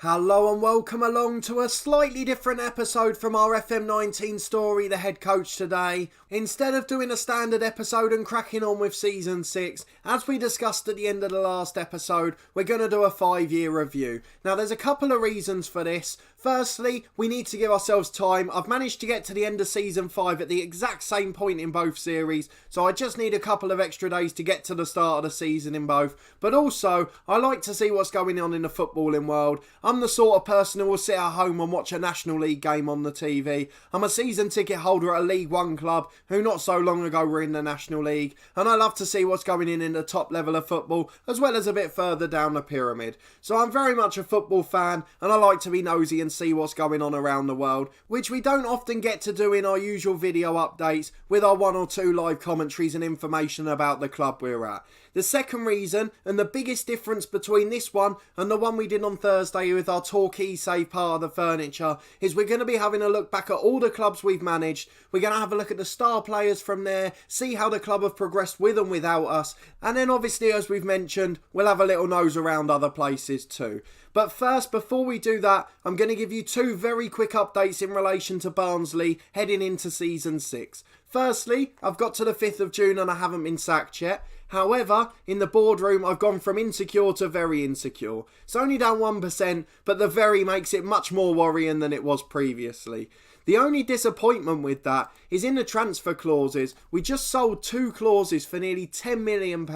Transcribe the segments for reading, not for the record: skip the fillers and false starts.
Hello and welcome along to a slightly different episode from our FM19 story, The Head Coach today. Instead of doing a standard episode and cracking on with Season 6, as we discussed at the end of the last episode, we're going to do a 5-year review. Now there's a couple of reasons for this. Firstly, we need to give ourselves time. I've managed to get to the end of Season 5 at the exact same point in both series, so I just need a couple of extra days to get to the start of the season in both. But also, I like to see what's going on in the footballing world. I'm the sort of person who will sit at home and watch a National League game on the TV. I'm a season ticket holder at a League One club who not so long ago were in the National League, and I love to see what's going in the top level of football as well as a bit further down the pyramid. So I'm very much a football fan and I like to be nosy and see what's going on around the world, which we don't often get to do in our usual video updates with our 1 or 2 live commentaries and information about the club we're at. The second reason, and the biggest difference between this one and the one we did on Thursday with our Torquay Save Part of the Furniture, is we're going to be having a look back at all the clubs we've managed. We're going to have a look at the star players from there, see how the club have progressed with and without us, and then obviously, as we've mentioned, we'll have a little nose around other places too. But first, before we do that, I'm going to give you 2 very quick updates in relation to Barnsley heading into Season 6. Firstly, I've got to the 5th of June and I haven't been sacked yet. However, in the boardroom, I've gone from insecure to very insecure. It's only down 1%, but the very makes it much more worrying than it was previously. The only disappointment with that is in the transfer clauses. We just sold 2 clauses for nearly £10 million.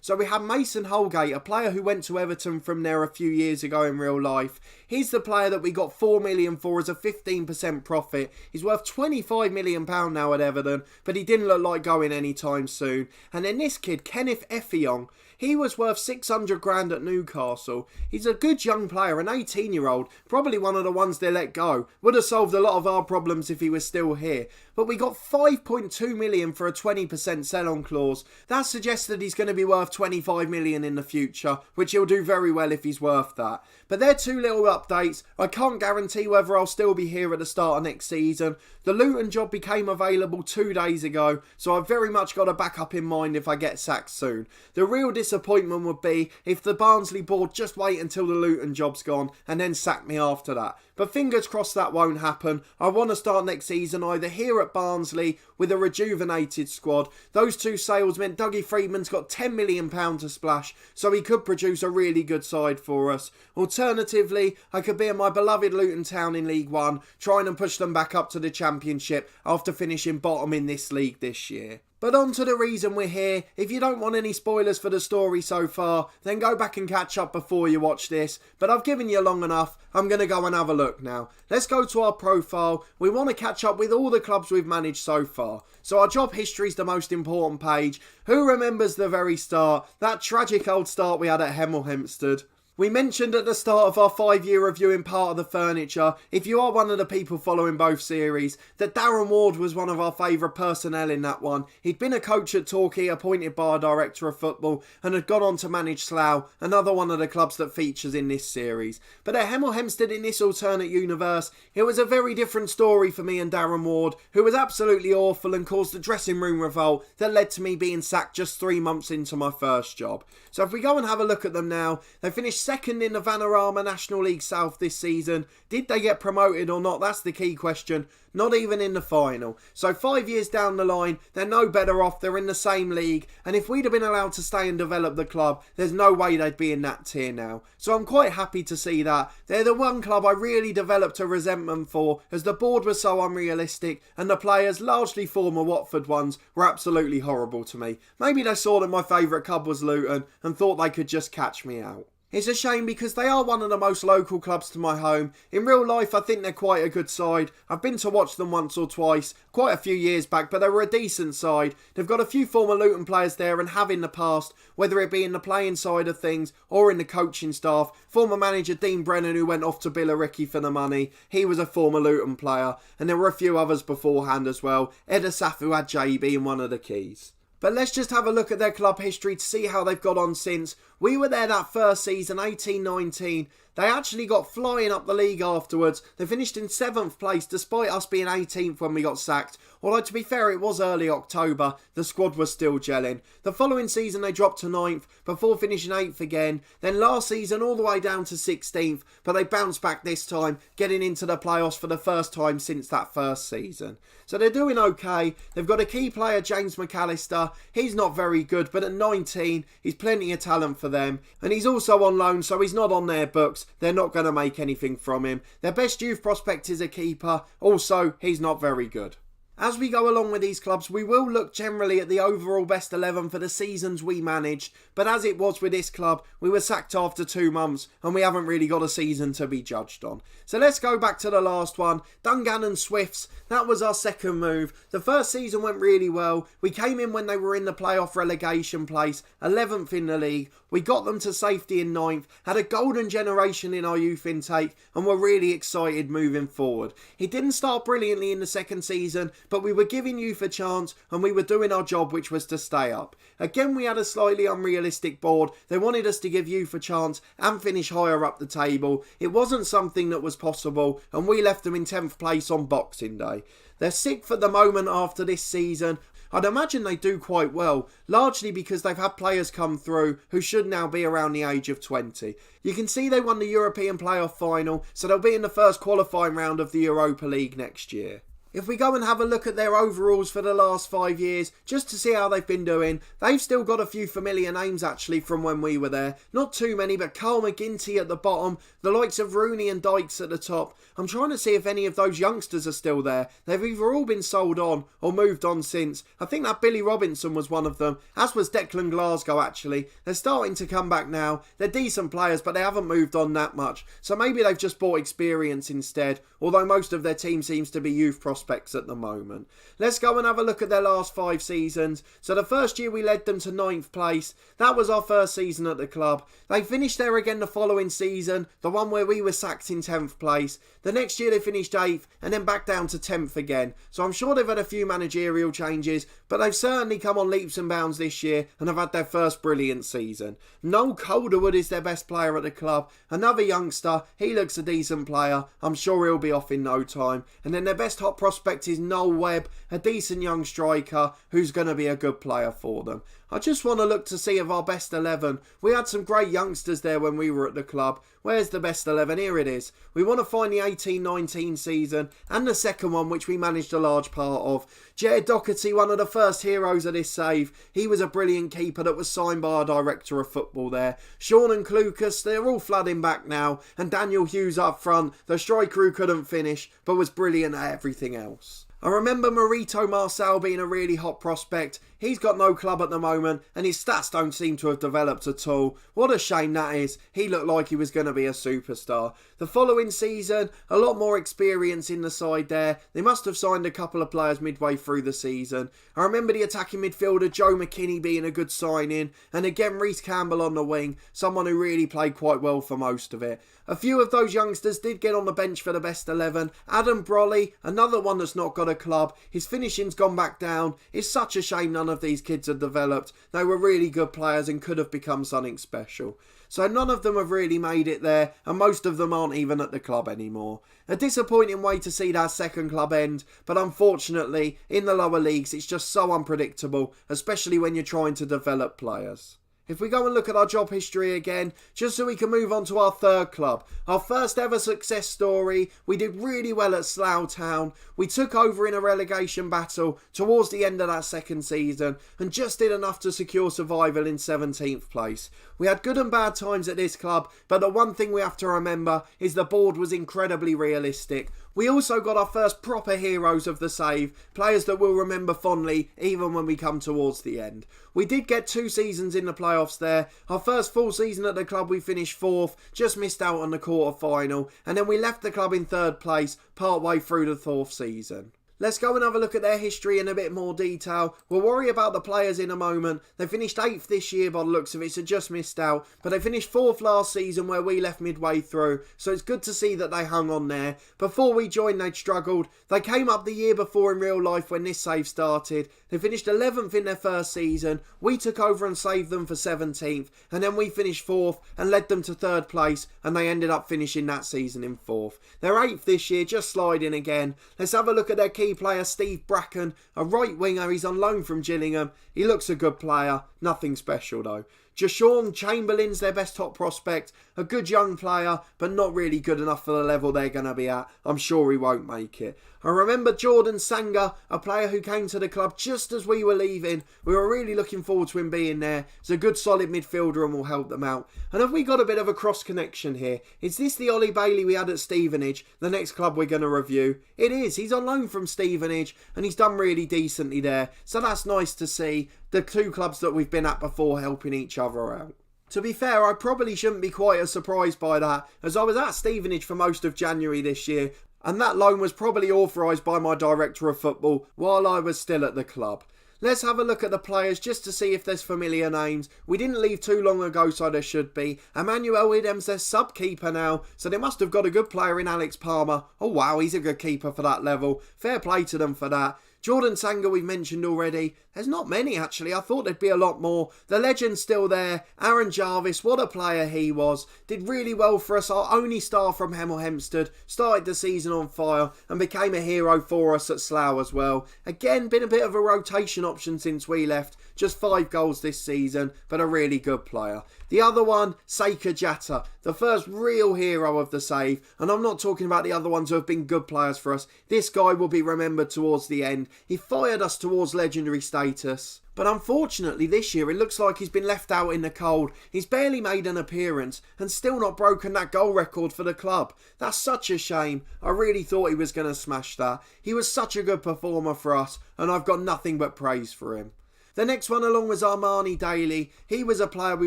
So we had Mason Holgate, a player who went to Everton from there a few years ago in real life. He's the player that we got £4 million for as a 15% profit. He's worth £25 million now at Everton, but he didn't look like going anytime soon. And then this kid, Kenneth Evian, he was worth 600 grand at Newcastle. He's a good young player, an 18-year-old, probably one of the ones they let go. Would have solved a lot of our problems if he was still here. But we got 5.2 million for a 20% sell-on clause. That suggests that he's going to be worth 25 million in the future, which he'll do very well if he's worth that. But they're 2 little updates. I can't guarantee whether I'll still be here at the start of next season. The Luton job became available 2 days ago, so I've very much got a backup in mind if I get sacked soon. The real disappointment would be if the Barnsley board just wait until the Luton job's gone and then sack me after that. But fingers crossed that won't happen. I want to start next season either here at Barnsley with a rejuvenated squad. Those 2 sales meant Dougie Freedman's got £10 million to splash, so he could produce a really good side for us. Alternatively, I could be in my beloved Luton Town in League One, trying to push them back up to the Championship after finishing bottom in this league this year. But on to the reason we're here. If you don't want any spoilers for the story so far, then go back and catch up before you watch this. But I've given you long enough. I'm going to go and have a look now. Let's go to our profile. We want to catch up with all the clubs we've managed so far. So our job history is the most important page. Who remembers the very start? That tragic old start we had at Hemel Hempstead. We mentioned at the start of our 5-year review in Part of the Furniture, if you are one of the people following both series, that Darren Ward was one of our favourite personnel in that one. He'd been a coach at Torquay, appointed by a director of football, and had gone on to manage Slough, another one of the clubs that features in this series. But at Hemel Hempstead in this alternate universe, it was a very different story for me and Darren Ward, who was absolutely awful and caused a dressing room revolt that led to me being sacked just 3 months into my first job. So if we go and have a look at them now, they finished second in the Vanarama National League South this season. Did they get promoted or not? That's the key question. Not even in the final. So 5 years down the line, they're no better off. They're in the same league. And if we'd have been allowed to stay and develop the club, there's no way they'd be in that tier now. So I'm quite happy to see that. They're the one club I really developed a resentment for, as the board was so unrealistic and the players, largely former Watford ones, were absolutely horrible to me. Maybe they saw that my favourite club was Luton and thought they could just catch me out. It's a shame because they are one of the most local clubs to my home. In real life, I think they're quite a good side. I've been to watch them once or twice, quite a few years back, but they were a decent side. They've got a few former Luton players there and have in the past, whether it be in the playing side of things or in the coaching staff. Former manager Dean Brennan, who went off to Billericay for the money, he was a former Luton player, and there were a few others beforehand as well. Ed Asaf, who had JB in one of the keys. But let's just have a look at their club history to see how they've got on since. We were there that first season, 18-19. They actually got flying up the league afterwards. They finished in 7th place despite us being 18th when we got sacked. Although to be fair, it was early October, the squad was still gelling. The following season they dropped to 9th before finishing 8th again. Then last season all the way down to 16th, but they bounced back this time, getting into the playoffs for the first time since that first season. So they're doing okay. They've got a key player, James McAllister. He's not very good, but at 19, he's plenty of talent for them. And he's also on loan, so he's not on their books. They're not going to make anything from him. Their best youth prospect is a keeper. Also, he's not very good. As we go along with these clubs, we will look generally at the overall best 11 for the seasons we managed, but as it was with this club, we were sacked after 2 months and we haven't really got a season to be judged on. So let's go back to the last one, Dungannon Swifts. That was our second move. The first season went really well. We came in when they were in the playoff relegation place, 11th in the league. We got them to safety in 9th, had a golden generation in our youth intake and were really excited moving forward. It didn't start brilliantly in the second season, but we were giving youth a chance and we were doing our job, which was to stay up. Again, we had a slightly unrealistic board. They wanted us to give youth a chance and finish higher up the table. It wasn't something that was possible and we left them in 10th place on Boxing Day. They're 6th at the moment after this season. I'd imagine they do quite well, largely because they've had players come through who should now be around the age of 20. You can see they won the European playoff final, so they'll be in the first qualifying round of the Europa League next year. If we go and have a look at their overalls for the last 5 years, just to see how they've been doing, they've still got a few familiar names actually from when we were there. Not too many, but Carl McGinty at the bottom, the likes of Rooney and Dykes at the top. I'm trying to see if any of those youngsters are still there. They've either all been sold on or moved on since. I think that Billy Robinson was one of them, as was Declan Glasgow actually. They're starting to come back now. They're decent players, but they haven't moved on that much. So maybe they've just bought experience instead, although most of their team seems to be youth prospects at the moment. Let's go and have a look at their last 5 seasons. So the first year we led them to 9th place. That was our first season at the club. They finished there again the following season, the one where we were sacked in 10th place. The next year they finished 8th and then back down to 10th again. So I'm sure they've had a few managerial changes, but they've certainly come on leaps and bounds this year and have had their first brilliant season. Noel Calderwood is their best player at the club. Another youngster, he looks a decent player. I'm sure he'll be off in no time. And then their best hot prospect is Noel Webb, a decent young striker who's going to be a good player for them. I just want to look to see of our best 11. We had some great youngsters there when we were at the club. Where's the best 11? Here it is. We want to find the 18-19 season and the second one, which we managed a large part of. Jared Doherty, one of the first heroes of this save. He was a brilliant keeper that was signed by our director of football there. Sean and Clucas, they're all flooding back now. And Daniel Hughes up front, the striker who couldn't finish, but was brilliant at everything else. I remember Marito Marcel being a really hot prospect. He's got no club at the moment and his stats don't seem to have developed at all. What a shame that is. He looked like he was going to be a superstar. The following season, a lot more experience in the side there. They must have signed a couple of players midway through the season. I remember the attacking midfielder Joe McKinney being a good sign-in, and again Reece Campbell on the wing, someone who really played quite well for most of it. A few of those youngsters did get on the bench for the best 11. Adam Brawley, another one that's not got a club. His finishing's gone back down. It's such a shame none of these kids have developed. They were really good players and could have become something special. So none of them have really made it there, and most of them aren't even at the club anymore. A disappointing way to see that second club end, but unfortunately, in the lower leagues, it's just so unpredictable, especially when you're trying to develop players. If we go and look at our job history again, just so we can move on to our third club. Our first ever success story. We did really well at Slough Town. We took over in a relegation battle towards the end of that second season and just did enough to secure survival in 17th place. We had good and bad times at this club, but the one thing we have to remember is the board was incredibly realistic. We also got our first proper heroes of the save, players that we'll remember fondly even when we come towards the end. We did get 2 seasons in the playoffs there. Our first full season at the club we finished 4th, just missed out on the quarter final, and then we left the club in 3rd place partway through the 4th season. Let's go and have a look at their history in a bit more detail. We'll worry about the players in a moment. They finished 8th this year by the looks of it, so just missed out. But they finished 4th last season where we left midway through, so it's good to see that they hung on there. Before we joined, they'd struggled. They came up the year before in real life when this save started, They finished 11th in their first season. We took over and saved them for 17th, and then we finished 4th and led them to 3rd place, and they ended up finishing that season in 4th. They're 8th this year, just sliding again. Let's have a look at their key player, Steve Bracken, a right winger. He's on loan from Gillingham. He looks a good player, nothing special though. Jashawn Chamberlain's their best top prospect, a good young player, but not really good enough for the level they're going to be at. I'm sure he won't make it. I remember Jordan Sanger, a player who came to the club just as we were leaving. We were really looking forward to him being there. He's a good solid midfielder and will help them out. And have we got a bit of a cross connection here? Is this the Ollie Bailey we had at Stevenage, the next club we're going to review? It is. He's on loan from Stevenage and he's done really decently there. So that's nice to see the two clubs that we've been at before helping each other out. To be fair, I probably shouldn't be quite as surprised by that, as I was at Stevenage for most of January this year, and that loan was probably authorised by my director of football while I was still at the club. Let's have a look at the players just to see if there's familiar names. We didn't leave too long ago, so there should be. Emmanuel Idem's their sub-keeper now, so they must have got a good player in Alex Palmer. Oh wow, he's a good keeper for that level. Fair play to them for that. Jordan Sanger we've mentioned already. There's not many actually, I thought there'd be a lot more. The legend's still there. Aaron Jarvis, what a player he was. Did really well for us, our only star from Hemel Hempstead. Started the season on fire and became a hero for us at Slough as well. Again, been a bit of a rotation option since we left. Just 5 goals this season, but a really good player. The other one, Seika Jatta, the first real hero of the save. And I'm not talking about the other ones who have been good players for us. This guy will be remembered towards the end. He fired us towards legendary status. But unfortunately this year it looks like he's been left out in the cold. He's barely made an appearance and still not broken that goal record for the club. That's such a shame. I really thought he was going to smash that. He was such a good performer for us and I've got nothing but praise for him. The next one along was Armani Daly. He was a player we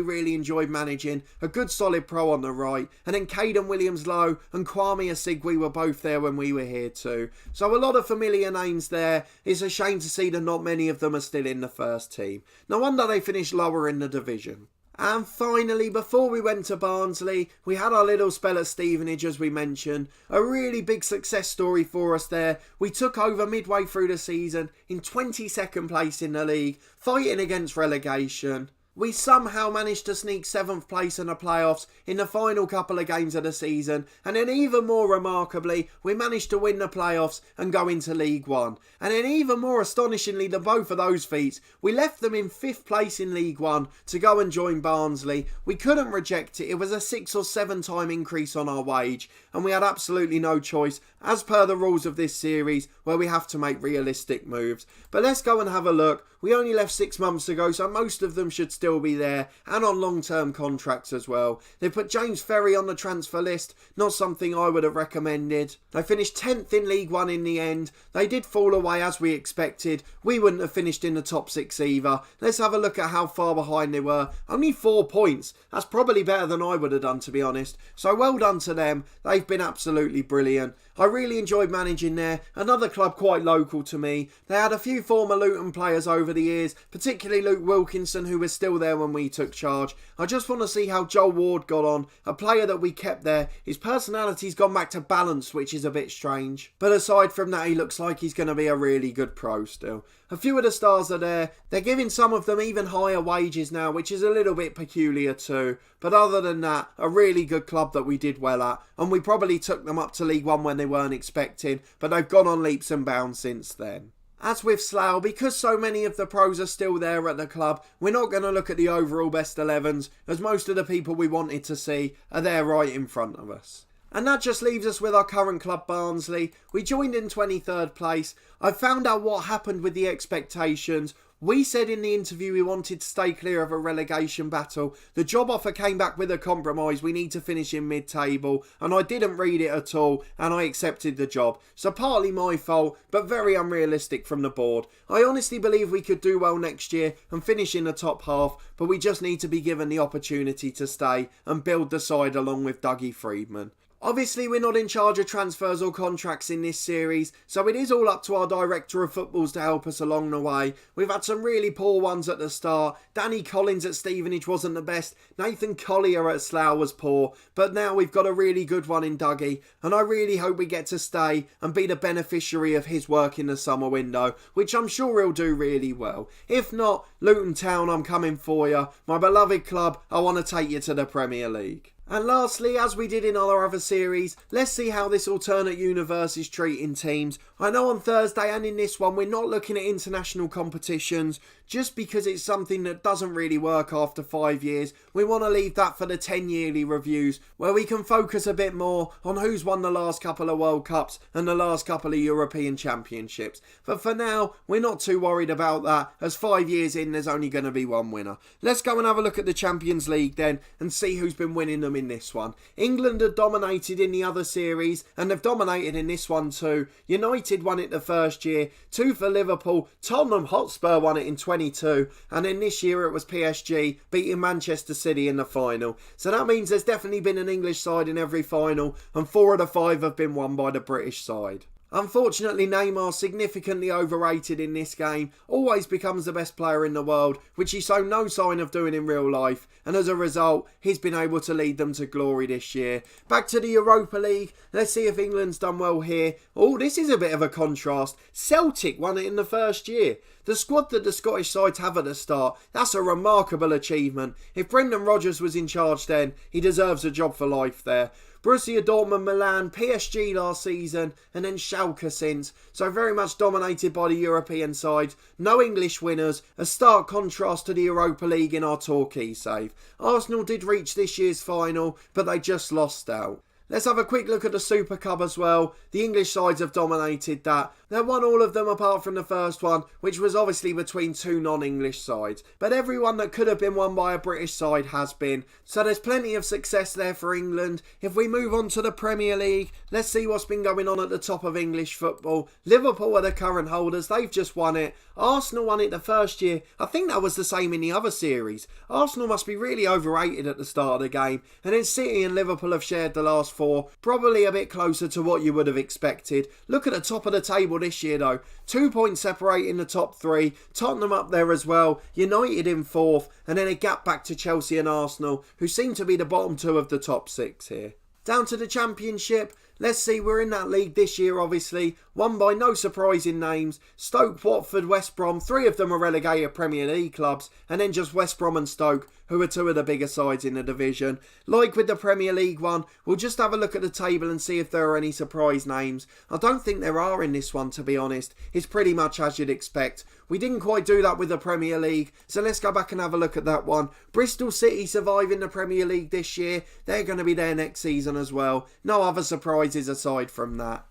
really enjoyed managing, a good solid pro on the right, and then Caden Williams-Lowe and Kwame Asigwe were both there when we were here too. So a lot of familiar names there. It's a shame to see that not many of them are still in the first team. No wonder they finished lower in the division. And finally, before we went to Barnsley, we had our little spell at Stevenage, as we mentioned. A really big success story for us there. We took over midway through the season in 22nd place in the league, fighting against relegation. We somehow managed to sneak 7th place in the playoffs in the final couple of games of the season, and then even more remarkably, we managed to win the playoffs and go into League One. And then even more astonishingly than both of those feats, we left them in 5th place in League One to go and join Barnsley. We couldn't reject it. It was a 6 or 7 time increase on our wage, and we had absolutely no choice, as per the rules of this series, where we have to make realistic moves. But let's go and have a look. We only left 6 months ago, so most of them should still be there, and on long-term contracts as well. They put James Ferry on the transfer list, not something I would have recommended. They finished 10th in League One in the end. They did fall away as we expected. We wouldn't have finished in the top 6 either. Let's have a look at how far behind they were. Only 4 points. That's probably better than I would have done, to be honest. So well done to them. They've been absolutely brilliant. I really enjoyed managing there. Another club quite local to me. They had a few former Luton players over the years, particularly Luke Wilkinson, who was still there when we took charge. I just want to see how Joel Ward got on, a player that we kept there. His personality's gone back to balance, which is a bit strange. But aside from that, he looks like he's going to be a really good pro still. A few of the stars are there. They're giving some of them even higher wages now, which is a little bit peculiar too. But other than that, a really good club that we did well at. And we probably took them up to League One when they weren't expecting, but they've gone on leaps and bounds since then. As with Slough, because so many of the pros are still there at the club, we're not going to look at the overall best 11s, as most of the people we wanted to see are there right in front of us. And that just leaves us with our current club, Barnsley. We joined in 23rd place. I found out what happened with the expectations. We said in the interview we wanted to stay clear of a relegation battle. The job offer came back with a compromise. We need to finish in mid-table. And I didn't read it at all. And I accepted the job. So partly my fault, but very unrealistic from the board. I honestly believe we could do well next year and finish in the top half. But we just need to be given the opportunity to stay and build the side along with Dougie Freedman. Obviously, we're not in charge of transfers or contracts in this series, so it is all up to our director of footballs to help us along the way. We've had some really poor ones at the start. Danny Collins at Stevenage wasn't the best. Nathan Collier at Slough was poor. But now we've got a really good one in Dougie, and I really hope we get to stay and be the beneficiary of his work in the summer window, which I'm sure he'll do really well. If not, Luton Town, I'm coming for you. My beloved club, I want to take you to the Premier League. And lastly, as we did in our other series, let's see how this alternate universe is treating teams. I know on Thursday and in this one we're not looking at international competitions just because it's something that doesn't really work after 5 years. We want to leave that for the 10 yearly reviews where we can focus a bit more on who's won the last couple of World Cups and the last couple of European Championships. But for now, we're not too worried about that, as 5 years in there's only going to be one winner. Let's go and have a look at the Champions League then and see who's been winning them in this one. England had dominated in the other series and they've dominated in this one too. United won it the first year, 2 for Liverpool, Tottenham Hotspur won it in 22, and then this year it was PSG beating Manchester City in the final. So that means there's definitely been an English side in every final, and 4 of the 5 have been won by the British side. Unfortunately, Neymar, significantly overrated in this game, always becomes the best player in the world, which he showed no sign of doing in real life, and as a result, he's been able to lead them to glory this year. Back to the Europa League, let's see if England's done well here. Oh, this is a bit of a contrast. Celtic won it in the first year. The squad that the Scottish sides have at the start, that's a remarkable achievement. If Brendan Rodgers was in charge then, he deserves a job for life there. Borussia Dortmund, Milan, PSG last season, and then Schalke since. So very much dominated by the European sides. No English winners. A stark contrast to the Europa League in our Torquay save. Arsenal did reach this year's final, but they just lost out. Let's have a quick look at the Super Cup as well. The English sides have dominated that. They've won all of them apart from the first one, which was obviously between 2 non-English sides. But everyone that could have been won by a British side has been. So there's plenty of success there for England. If we move on to the Premier League, let's see what's been going on at the top of English football. Liverpool are the current holders. They've just won it. Arsenal won it the first year. I think that was the same in the other series. Arsenal must be really overrated at the start of the game. And then City and Liverpool have shared the last 4. Probably a bit closer to what you would have expected. Look at the top of the table this year though. 2 points separating the top 3. Tottenham up there as well. United in 4th. And then a gap back to Chelsea and Arsenal, who seem to be the bottom 2 of the top 6 here. Down to the Championship. Let's see, we're in that league this year obviously, won by no surprising names. Stoke, Watford, West Brom, 3 of them are relegated Premier League clubs, and then just West Brom and Stoke, who are 2 of the bigger sides in the division. Like with the Premier League one, we'll just have a look at the table and see if there are any surprise names. I don't think there are in this one, to be honest. It's pretty much as you'd expect. We didn't quite do that with the Premier League, so let's go back and have a look at that one. Bristol City surviving the Premier League this year. They're going to be there next season as well. No other surprises aside from that.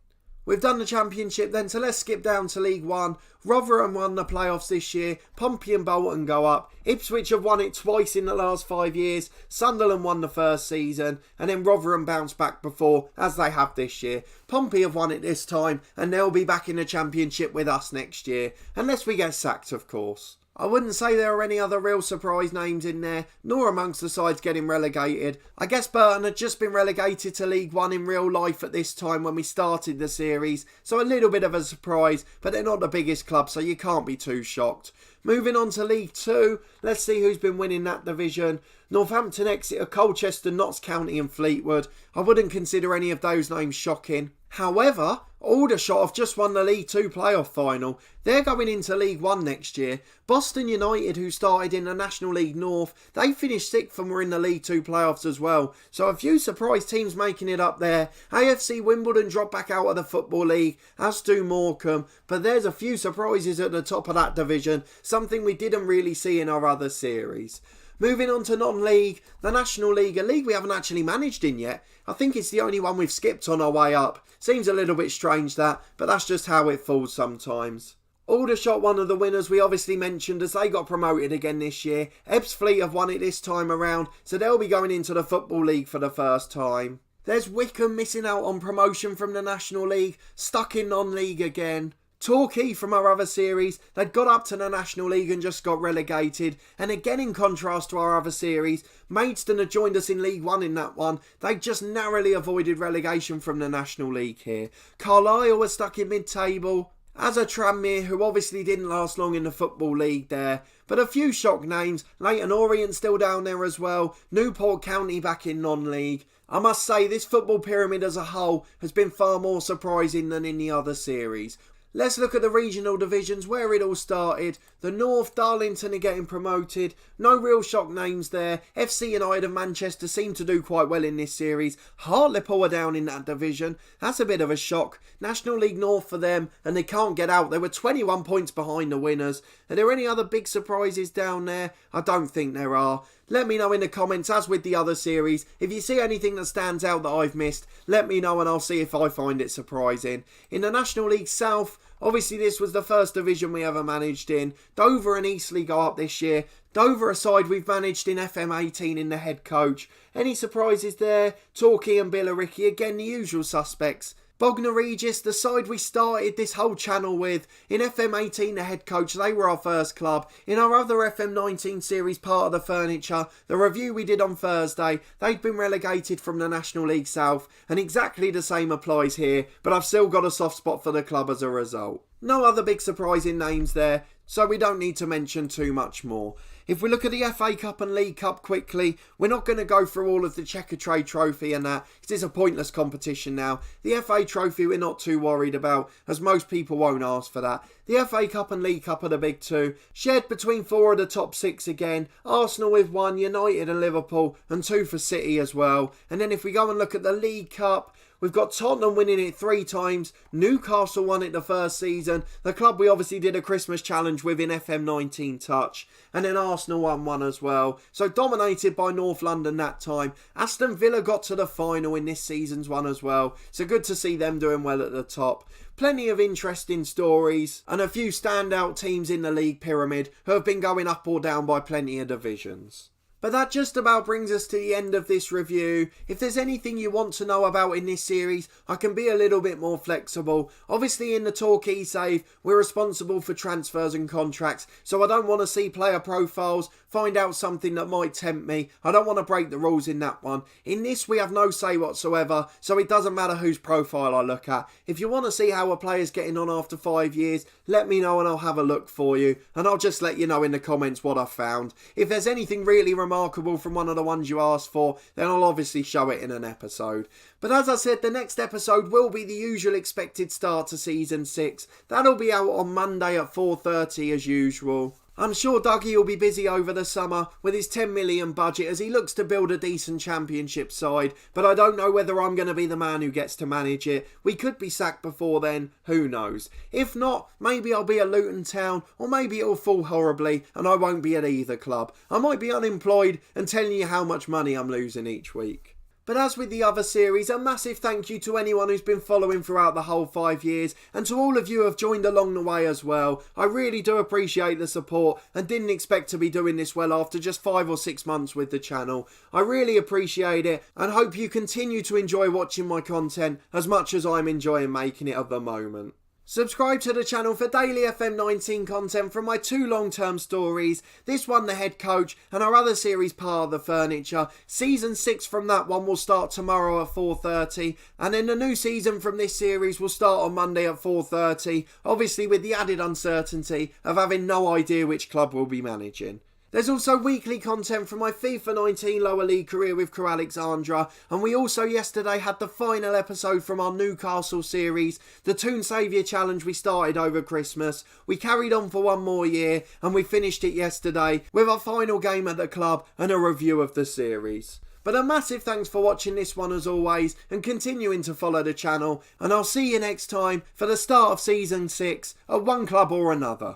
We've done the Championship then, so let's skip down to League One. Rotherham won the playoffs this year. Pompey and Bolton go up. Ipswich have won it twice in the last 5 years. Sunderland won the first season. And then Rotherham bounced back before, as they have this year. Pompey have won it this time, and they'll be back in the Championship with us next year. Unless we get sacked, of course. I wouldn't say there are any other real surprise names in there, nor amongst the sides getting relegated. I guess Burton had just been relegated to League One in real life at this time when we started the series, so a little bit of a surprise, but they're not the biggest club, so you can't be too shocked. Moving on to League 2, let's see who's been winning that division. Northampton, Exeter, Colchester, Notts County and Fleetwood. I wouldn't consider any of those names shocking. However, Aldershot have just won the League 2 playoff final. They're going into League 1 next year. Boston United, who started in the National League North, they finished 6th and were in the League 2 playoffs as well. So a few surprise teams making it up there. AFC Wimbledon dropped back out of the Football League, as do Morecambe. But there's a few surprises at the top of that division, something we didn't really see in our other series. Moving on to non-league, the National League, a league we haven't actually managed in yet. I think it's the only one we've skipped on our way up. Seems a little bit strange that, but that's just how it falls sometimes. Aldershot, one of the winners we obviously mentioned as they got promoted again this year. Ebbsfleet have won it this time around, so they'll be going into the Football League for the first time. There's Wickham missing out on promotion from the National League, stuck in non-league again. Torquay from our other series, they'd got up to the National League and just got relegated. And again, in contrast to our other series, Maidstone had joined us in League One in that one. They just narrowly avoided relegation from the National League here. Carlisle was stuck in mid-table, as a Tranmere, who obviously didn't last long in the Football League there. But a few shock names. Leyton Orient still down there as well. Newport County back in non-league. I must say, this football pyramid as a whole has been far more surprising than in the other series. Let's look at the regional divisions where it all started. The North, Darlington are getting promoted. No real shock names there. FC United of Manchester seem to do quite well in this series. Hartlepool are down in that division. That's a bit of a shock. National League North for them, and they can't get out. They were 21 points behind the winners. Are there any other big surprises down there? I don't think there are. Let me know in the comments, as with the other series. If you see anything that stands out that I've missed, let me know and I'll see if I find it surprising. In the National League South, obviously this was the first division we ever managed in. Dover and Eastleigh go up this year. Dover aside, we've managed in FM18 in the head coach. Any surprises there? Torquay and Billericay, again the usual suspects. Bognor Regis, the side we started this whole channel with. In FM18, the head coach, they were our first club. In our other FM19 series, part of the furniture, the review we did on Thursday, they'd been relegated from the National League South, and exactly the same applies here, but I've still got a soft spot for the club as a result. No other big surprising names there, so we don't need to mention too much more. If we look at the FA Cup and League Cup quickly, we're not going to go through all of the Checker Trade Trophy and that, because it's a pointless competition now. The FA Trophy we're not too worried about, as most people won't ask for that. The FA Cup and League Cup are the big two, shared between four of the top six again. Arsenal with one, United and Liverpool, and two for City as well. And then if we go and look at the League Cup, we've got Tottenham winning it 3 times. Newcastle won it the first season. The club we obviously did a Christmas challenge with in FM19 Touch. And then Arsenal won one as well. So dominated by North London that time. Aston Villa got to the final in this season's one as well. So good to see them doing well at the top. Plenty of interesting stories and a few standout teams in the league pyramid who have been going up or down by plenty of divisions. But that just about brings us to the end of this review. If there's anything you want to know about in this series, I can be a little bit more flexible. Obviously in the Torquay save, we're responsible for transfers and contracts, so I don't want to see player profiles, find out something that might tempt me. I don't want to break the rules in that one. In this we have no say whatsoever, so it doesn't matter whose profile I look at. If you want to see how a player's getting on after 5 years, let me know and I'll have a look for you. And I'll just let you know in the comments what I found. If there's anything really remarkable from one of the ones you asked for, then I'll obviously show it in an episode. But as I said, the next episode will be the usual expected start to season 6. That'll be out on Monday at 4:30 as usual. I'm sure Dougie will be busy over the summer with his 10 million budget as he looks to build a decent championship side, but I don't know whether I'm going to be the man who gets to manage it. We could be sacked before then, who knows. If not, maybe I'll be at Luton Town, or maybe it'll fall horribly and I won't be at either club. I might be unemployed and telling you how much money I'm losing each week. But as with the other series, a massive thank you to anyone who's been following throughout the whole 5 years, and to all of you who have joined along the way as well. I really do appreciate the support and didn't expect to be doing this well after just 5 or 6 months with the channel. I really appreciate it and hope you continue to enjoy watching my content as much as I'm enjoying making it at the moment. Subscribe to the channel for daily FM19 content from my 2 long-term stories, this one The Head Coach and our other series Part of the Furniture. Season 6 from that one will start tomorrow at 4:30 and then the new season from this series will start on Monday at 4:30, obviously with the added uncertainty of having no idea which club we'll be managing. There's also weekly content from my FIFA 19 lower league career with Crew Alexandra, and we also yesterday had the final episode from our Newcastle series, the Toon Saviour Challenge we started over Christmas. We carried on for 1 more year and we finished it yesterday with our final game at the club and a review of the series. But a massive thanks for watching this one as always and continuing to follow the channel, and I'll see you next time for the start of season 6 at one club or another.